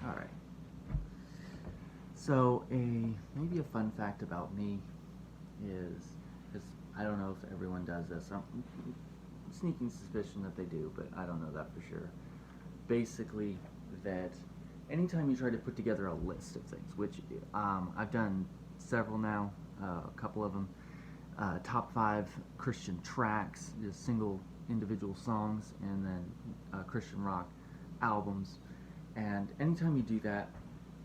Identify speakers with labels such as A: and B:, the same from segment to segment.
A: All right. So maybe a fun fact about me is, because I don't know if everyone does this. I'm sneaking suspicion that they do, but I don't know that for sure. Basically, that anytime you try to put together a list of things, which I've done several now, a couple of them, top 5 Christian tracks, just single individual songs, and then Christian rock albums. And anytime you do that,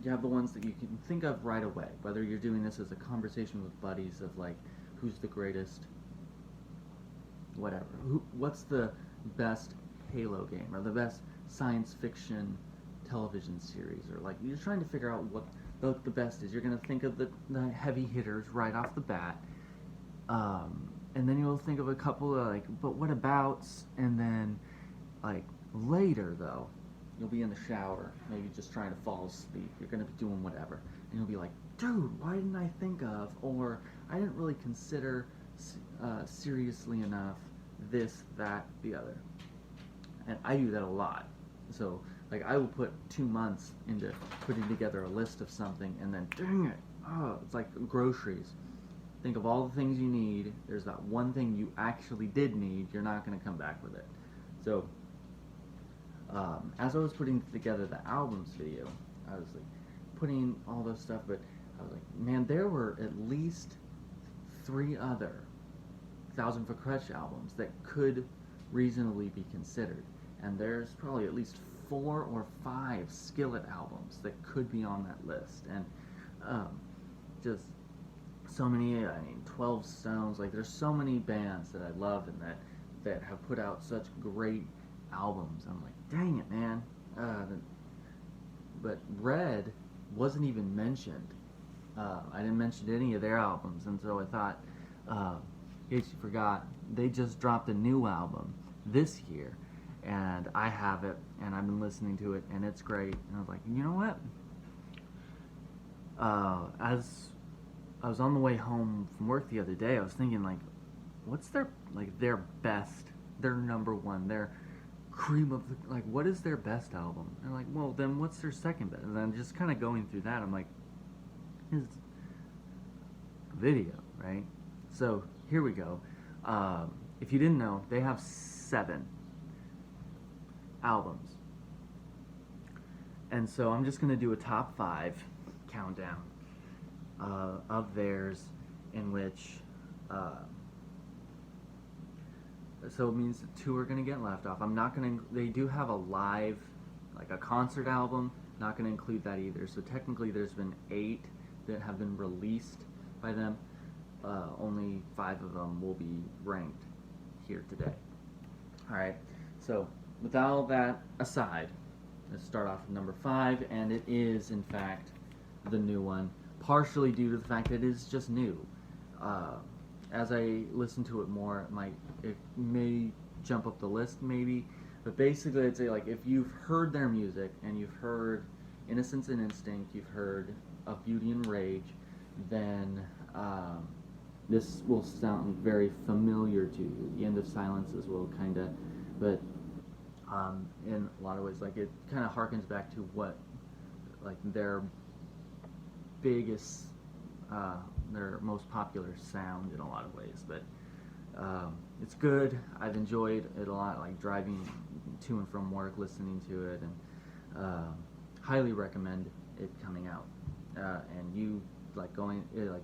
A: you have the ones that you can think of right away. Whether you're doing this as a conversation with buddies of like, who's the greatest, whatever. What's the best Halo game or the best science fiction television series, or like you're trying to figure out what the best is. You're gonna think of the heavy hitters right off the bat, and then you'll think of a couple of like, but what abouts, and then like later though, you'll be in the shower, maybe just trying to fall asleep. You're gonna be doing whatever, and you'll be like, dude, why didn't I think of, or I didn't really consider seriously enough this, that, the other. And I do that a lot. So like I will put 2 months into putting together a list of something, and then dang it, oh, it's like groceries. Think of all the things you need. There's that one thing you actually did need. You're not going to come back with it. So as I was putting together the albums video, I was like putting all this stuff, but I was like, man, there were at least 3 other Thousand Foot Krutch albums that could reasonably be considered, and there's probably at least 4 or 5 Skillet albums that could be on that list, and just so many. I mean, 12 Stones. Like, there's so many bands that I love and that have put out such great albums. I'm like, dang it, man. But Red wasn't even mentioned. I didn't mention any of their albums, and so I thought, in case you forgot, they just dropped a new album this year, and I have it, and I've been listening to it, and it's great. And I was like, you know what? As I was on the way home from work the other day, I was thinking, like, what's their best, their number one, their cream of the, like, what is their best album? And I'm like, well, then what's their second best? And then just kind of going through that, I'm like, his video, right? So here we go. If you didn't know, they have 7 albums. And so I'm just going to do a top 5 countdown of theirs, in which, so it means 2 are going to get left off. I'm not going to, they do have a live, like a concert album, not going to include that either. So technically there's been 8 that have been released by them. Only 5 of them will be ranked here today. Alright, so with all that aside, let's start off with number 5, and it is, in fact, the new one, partially due to the fact that it is just new. As I listen to it more, it may jump up the list, maybe, but basically I'd say, like, if you've heard their music, and you've heard Innocence and Instinct, you've heard Of Beauty and Rage, then this will sound very familiar to you. The End of Silences will kind of, but in a lot of ways, like, it kind of harkens back to what, like, their biggest, their most popular sound in a lot of ways. But it's good. I've enjoyed it a lot, like driving to and from work, listening to it, and highly recommend it coming out. And you like going, like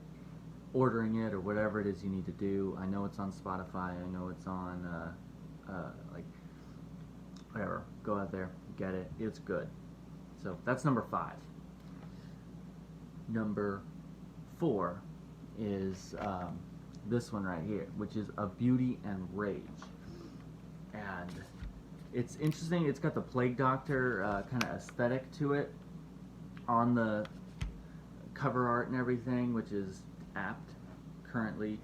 A: ordering it or whatever it is you need to do. I know it's on Spotify. I know it's on like whatever. Go out there, get it. It's good. So that's number 5. Number 4 is this one right here, which is Of Beauty and Rage. And it's interesting. It's got the Plague Doctor kind of aesthetic to it on the cover art and everything, which is apt currently.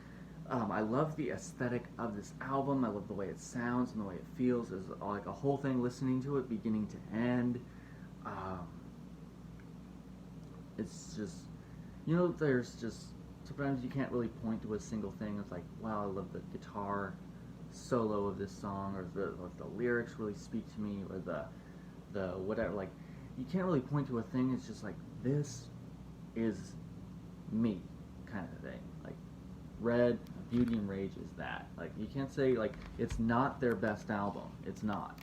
A: I love the aesthetic of this album. I love the way it sounds and the way it feels. It's like a whole thing, listening to it beginning to end. It's just, you know, there's just, sometimes you can't really point to a single thing. It's like, wow, I love the guitar solo of this song, or the lyrics really speak to me, or the whatever. Like, you can't really point to a thing. It's just like, this is me, kind of thing. Like, Red, Beauty and Rage is that. Like, you can't say, like, it's not their best album. It's not.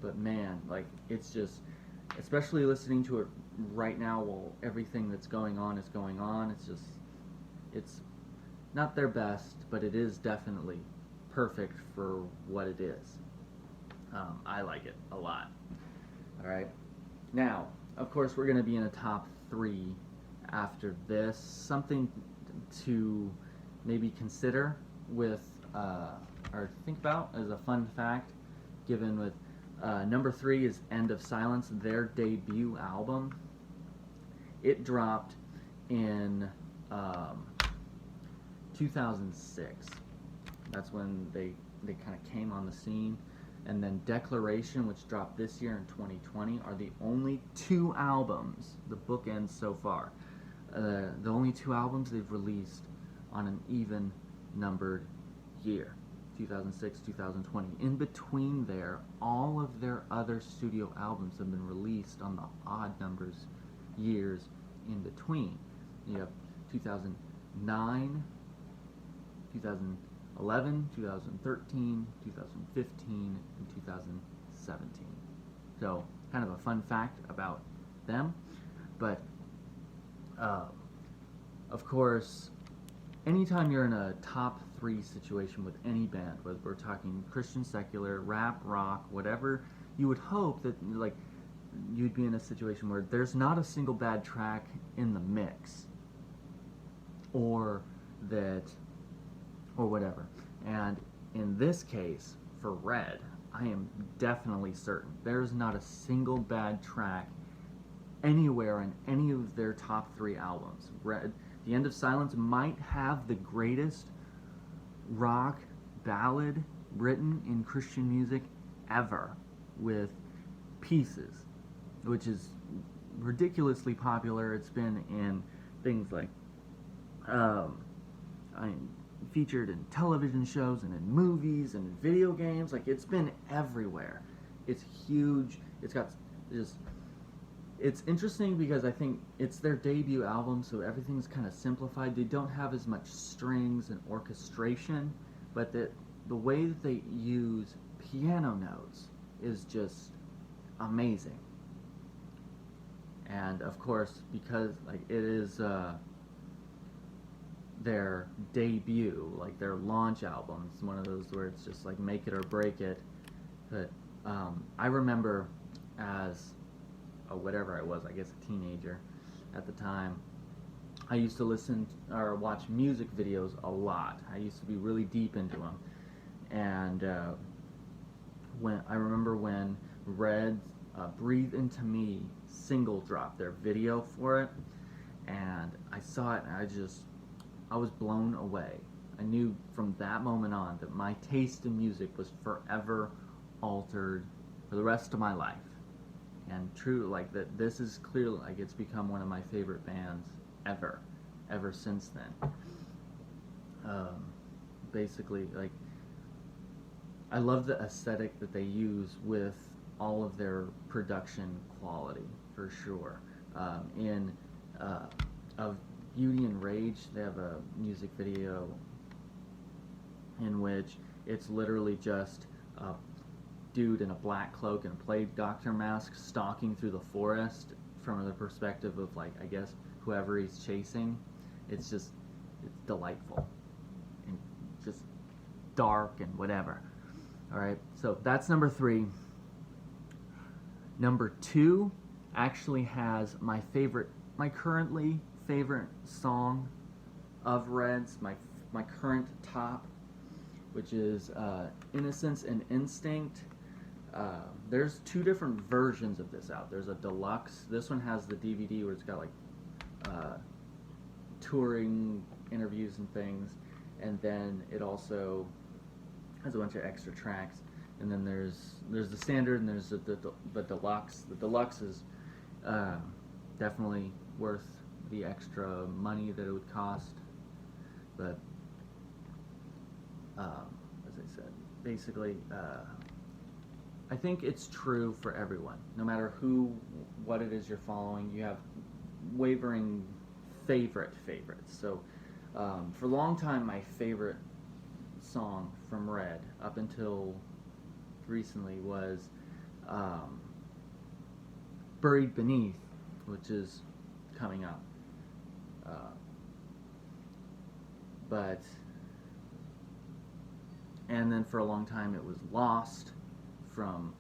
A: But man, like, it's just, especially listening to it right now while everything that's going on is going on, it's just, it's not their best, but it is definitely perfect for what it is. I like it a lot. Alright. Now, of course, we're going to be in a top 3 after this. Something to maybe consider with, or think about as a fun fact, given with number 3 is End of Silence, their debut album. It dropped in 2006. That's when they kind of came on the scene. And then Declaration, which dropped this year in 2020, are the only 2 albums, the bookends so far, the only 2 albums they've released on an even numbered year, 2006, 2020. In between there, all of their other studio albums have been released on the odd numbers years in between. You have 2009, 2011, 2013, 2015, and 2017. So, kind of a fun fact about them. But, of course, anytime you're in a top 3 situation with any band, whether we're talking Christian, secular, rap, rock, whatever, you would hope that, like, you'd be in a situation where there's not a single bad track in the mix, or whatever. And in this case, for Red, I am definitely certain there's not a single bad track anywhere in any of their top 3 albums. Red, The End of Silence might have the greatest rock ballad written in Christian music ever, with Pieces, which is ridiculously popular. It's been in things like featured in television shows and in movies and in video games. Like, it's been everywhere. It's huge. It's got just, it's interesting because I think it's their debut album, so everything's kind of simplified. They don't have as much strings and orchestration, but the way that they use piano notes is just amazing. And of course, because like it is their debut, like their launch album, it's one of those where it's just like make it or break it. But I remember as whatever I was, I guess a teenager at the time, I used to listen or watch music videos a lot. I used to be really deep into them. And I remember when Red's Breathe Into Me single dropped, their video for it, and I saw it and I was blown away. I knew from that moment on that my taste in music was forever altered for the rest of my life. And true, like that, this is clearly, like, it's become one of my favorite bands ever since then. Basically, like, I love the aesthetic that they use with all of their production quality, for sure. Of Beauty and Rage, they have a music video in which it's literally just a dude in a black cloak and a plague doctor mask stalking through the forest from the perspective of, like, I guess whoever he's chasing. It's delightful and just dark and whatever. Alright, so that's number 3. Number 2 actually has my currently favorite song of Red's, my current top, which is Innocence and Instinct. There's 2 different versions of this out. There's a deluxe. This one has the DVD where it's got like touring interviews and things, and then it also has a bunch of extra tracks. And then there's the standard, and there's the deluxe. The deluxe is definitely worth the extra money that it would cost, but as I said, basically I think it's true for everyone. No matter what it is you're following, you have wavering favorites. So, for a long time, my favorite song from Red, up until recently, was um, Buried Beneath, which is coming up. Uh, but and then for a long time it was Lost from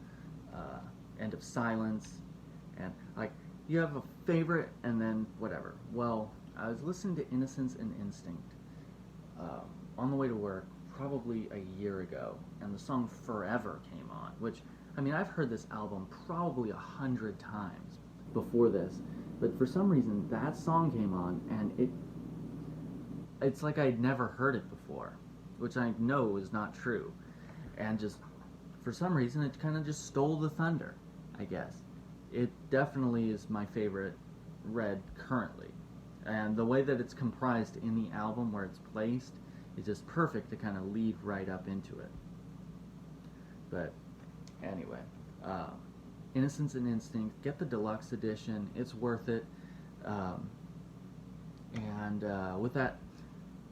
A: End of Silence, and like you have a favorite and then whatever. Well, I was listening to Innocence and Instinct on the way to work probably a year ago, and the song Forever came on, which, I mean, I've heard this album probably 100 times before this, but for some reason that song came on, and it's like I'd never heard it before, which I know is not true, and just for some reason it kind of just stole the thunder, I guess. It definitely is my favorite Red currently, and the way that it's comprised in the album, where it's placed, is just perfect to kind of lead right up into it. But anyway, Innocence and Instinct, get the deluxe edition, it's worth it. With that,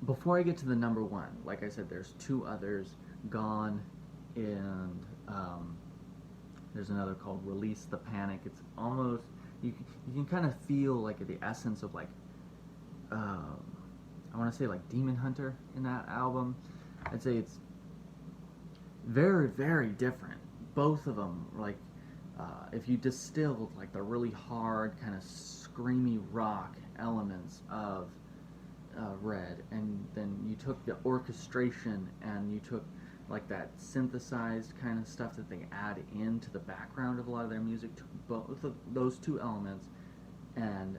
A: before I get to the number one, like I said, there's two others, Gone, and there's another called Release the Panic. It's almost, you can kind of feel like the essence of like, I want to say like Demon Hunter in that album. I'd say it's very, very different. Both of them, like, if you distilled like the really hard kind of screamy rock elements of Red, and then you took the orchestration and you took like that synthesized kind of stuff that they add into the background of a lot of their music, took both of those two elements and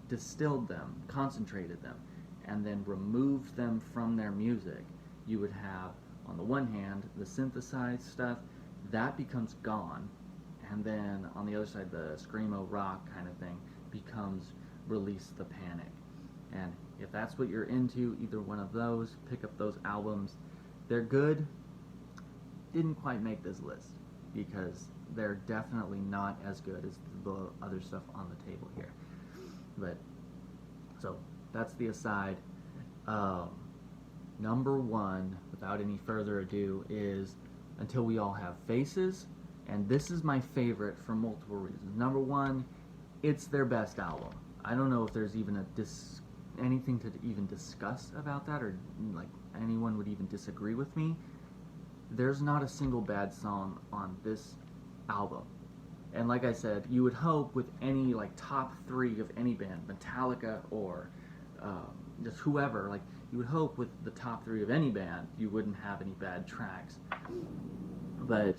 A: distilled them, concentrated them, and then removed them from their music, you would have, on the one hand, the synthesized stuff, that becomes Gone, and then on the other side, the screamo rock kind of thing becomes Release the Panic. And if that's what you're into, either one of those, pick up those albums. They're good. Didn't quite make this list because they're definitely not as good as the other stuff on the table here. But so that's the aside. Number one, without any further ado, is Until We All Have Faces, and this is my favorite for multiple reasons. Number one, it's their best album. I don't know if there's even anything to even discuss about that, or like anyone would even disagree with me. There's not a single bad song on this album. And like I said, you would hope with any like top three of any band, Metallica or just whoever, like you would hope with the top three of any band, you wouldn't have any bad tracks. But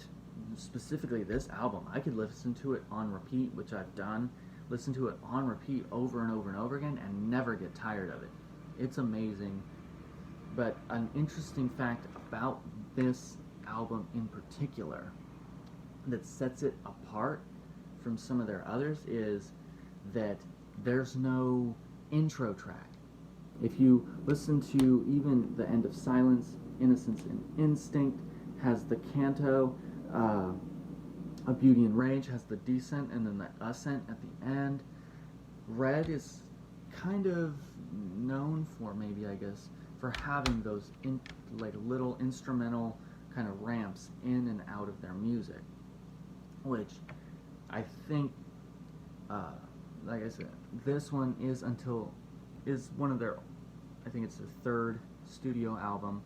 A: specifically this album, I could listen to it on repeat, which I've done, listen to it on repeat over and over and over again and never get tired of it. It's amazing. But an interesting fact about this album in particular that sets it apart from some of their others is that there's no intro track. If you listen to even the End of Silence, Innocence and Instinct has the canto, A Beauty and Rage has the descent and then the ascent at the end. Red is kind of known for, maybe I guess, for having those like little instrumental kind of ramps in and out of their music, which I think, like I said, this one is one of their, I think it's their third studio album,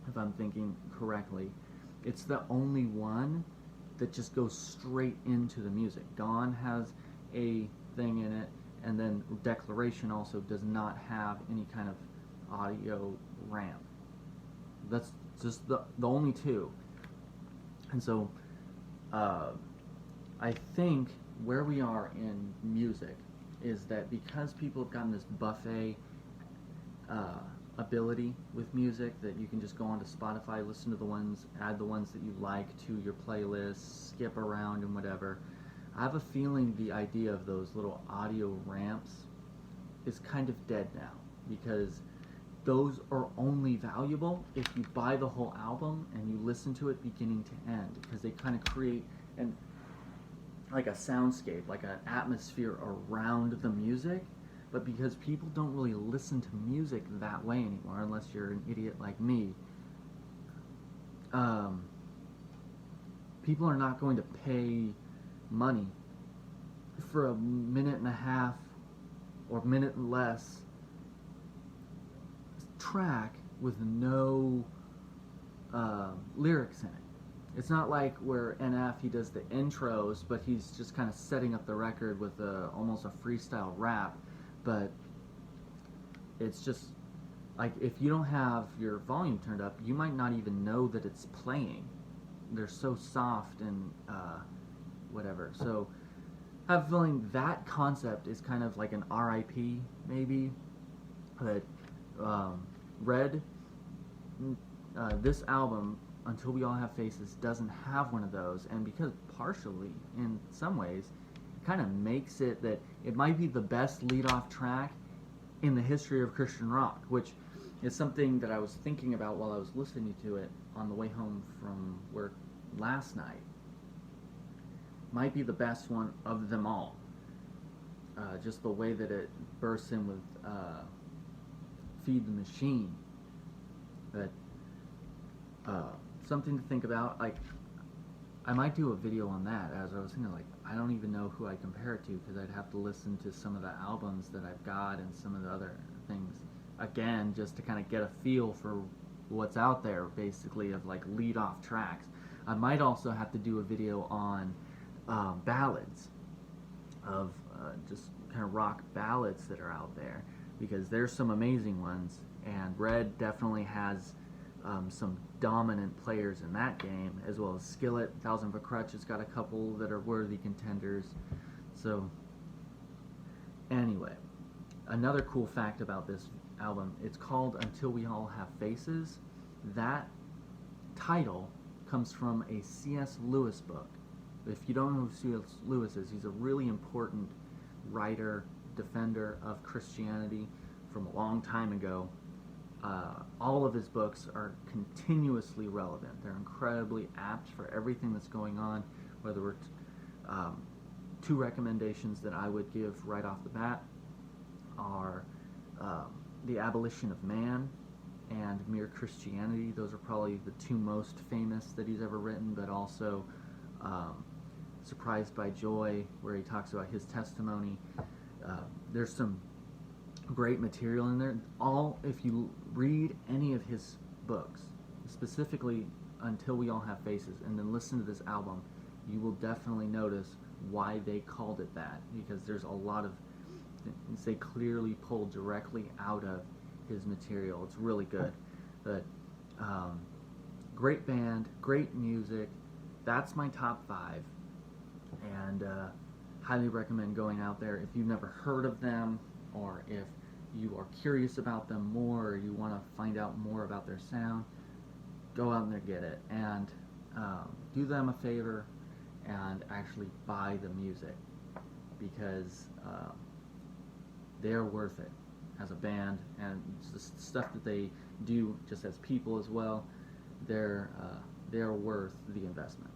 A: if I'm thinking correctly. It's the only one that just goes straight into the music. Gone has a thing in it, and then Declaration also does not have any kind of audio ramp. That's just the only two. And so I think where we are in music is that because people have gotten this buffet ability with music, that you can just go onto Spotify, listen to the ones, add the ones that you like to your playlist, skip around and whatever. I have a feeling the idea of those little audio ramps is kind of dead now, because those are only valuable if you buy the whole album and you listen to it beginning to end, because they kind of create an like a soundscape, like an atmosphere around the music. But because people don't really listen to music that way anymore, unless you're an idiot like me, people are not going to pay money for a minute and a half or minute less track with no lyrics in it. It's not like where NF, he does the intros, but he's just kind of setting up the record with almost a freestyle rap. But it's just like, if you don't have your volume turned up, you might not even know that it's playing. They're so soft and whatever. So I have a feeling that concept is kind of like an RIP maybe. But Red, this album, Until We All Have Faces, doesn't have one of those, and because partially, in some ways, it kind of makes it that it might be the best lead-off track in the history of Christian rock, which is something that I was thinking about while I was listening to it on the way home from work last night. Might be the best one of them all. Just the way that it bursts in with Feed the Machine. But something to think about. Like, I might do a video on that. As I was thinking, like, I don't even know who I compare it to, because I'd have to listen to some of the albums that I've got and some of the other things again, just to kind of get a feel for what's out there, basically, of like lead-off tracks. I might also have to do a video on ballads, of just kind of rock ballads that are out there, because there's some amazing ones, and Red definitely has some dominant players in that game, as well as Skillet. Thousand Foot Crutch has got a couple that are worthy contenders. So anyway, another cool fact about this album, it's called Until We All Have Faces. That title comes from a C.S. Lewis book. If you don't know who C.S. Lewis is, he's a really important writer, defender of Christianity from a long time ago. All of his books are continuously relevant. They're incredibly apt for everything that's going on. Whether we're two recommendations that I would give right off the bat are The Abolition of Man and Mere Christianity. Those are probably the two most famous that he's ever written, but also Surprised by Joy, where he talks about his testimony. There's some great material in there. If you read any of his books, specifically Until We All Have Faces, and then listen to this album, you will definitely notice why they called it that, because there's a lot of things they clearly pulled directly out of his material. It's really good. But great band, great music. That's my top 5, and highly recommend going out there. If you've never heard of them, or if you are curious about them more, or you want to find out more about their sound, go out and get it, and do them a favor and actually buy the music, because they're worth it as a band, and the stuff that they do just as people as well. They're worth the investment.